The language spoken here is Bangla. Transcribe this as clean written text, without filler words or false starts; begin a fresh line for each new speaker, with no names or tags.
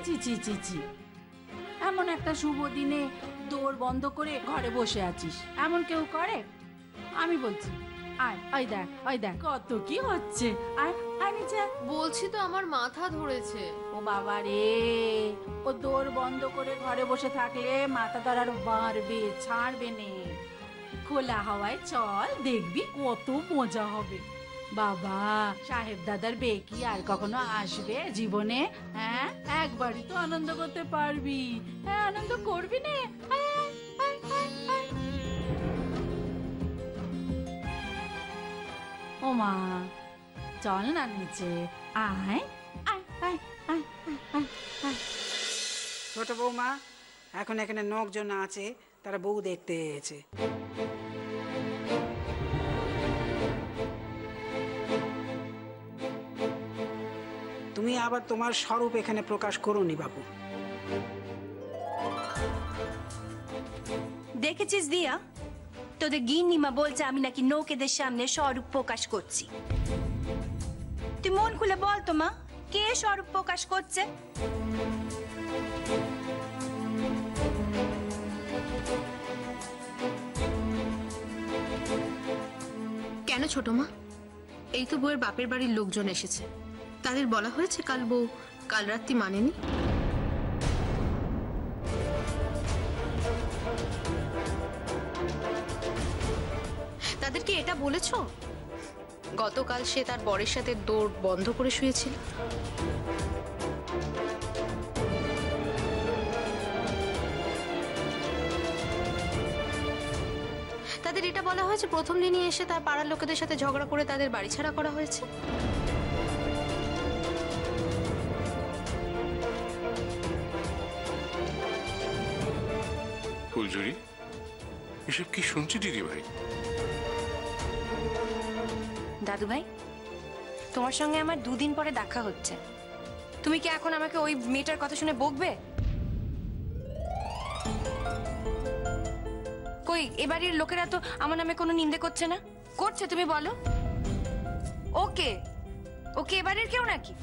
চি চি চি চি, এমন একটা শুভ দিনে দোর বন্ধ করে ঘরে বসে আছিস, এমন কেউ করে? আমি বলছি আয়, ওই দেখ ওই দেখ কত কি হচ্ছে, আয় আয় নিচে।
বলছি তো আমার মাথা ধরেছে।
ও বাবা রে, ও দোর বন্ধ করে ঘরে বসে থাকলে মাথা ধর আরো বাড়বে, ছাড়বে নে। খোলা হাওয়ায় চল, দেখবি কত মজা হবে। বাবা, সাহেব দাদার বে কি আর কখনো আসবে জীবনে? হ্যাঁ, একবারই তো আনন্দ করতে পারবি। হ্যাঁ, আনন্দ করবি নে। ও মা, চল না নিচে, আয় আয় আয় আয় আয় আয়।
ছোট বৌমা এখন এখানে লোকজন আছে, তারা বউ দেখতে এসেছে। তুমি আবার তোমার স্বরূপ এখানে প্রকাশ করোনি বাবু।
দেখেছিস দিয়া, তোদের গিন্নিমা বলছে আমি নাকি নৌকেদের সামনে স্বরূপ প্রকাশ করছি। তুই মন খুলে বল তো মা, কে স্বরূপ প্রকাশ করছে?
কেন ছোট মা? এই তো বউয়ের বাপের বাড়ির লোকজন এসেছে, তাদের বলা হয়েছে কাল বউ কাল রাত্রি মানেনি। তাদেরকে এটা বলেছো গতকাল সে তার বরের সাথে দোর বন্ধ করে শুয়েছিল? তাদের এটা বলা হয়েছে প্রথম দিনই এসে তার পাড়ার লোকেদের সাথে ঝগড়া করে তাদের বাড়ি ছাড়া করা হয়েছে।
ফুলঝুরি, এসব কি শুনছি দিদি ভাই?
দাদু ভাই, তোমার সঙ্গে আমার দুদিন পরে দেখা হচ্ছে, তুমি কি এখন আমাকে ওই মেয়েটার কথা শুনে বকবে? কই এবাড়ির লোকেরা তো আমার নামে কোনো নিন্দে করছে না, করছে তুমি বলো? ওকে ওকে এবারের কেউ নাকি?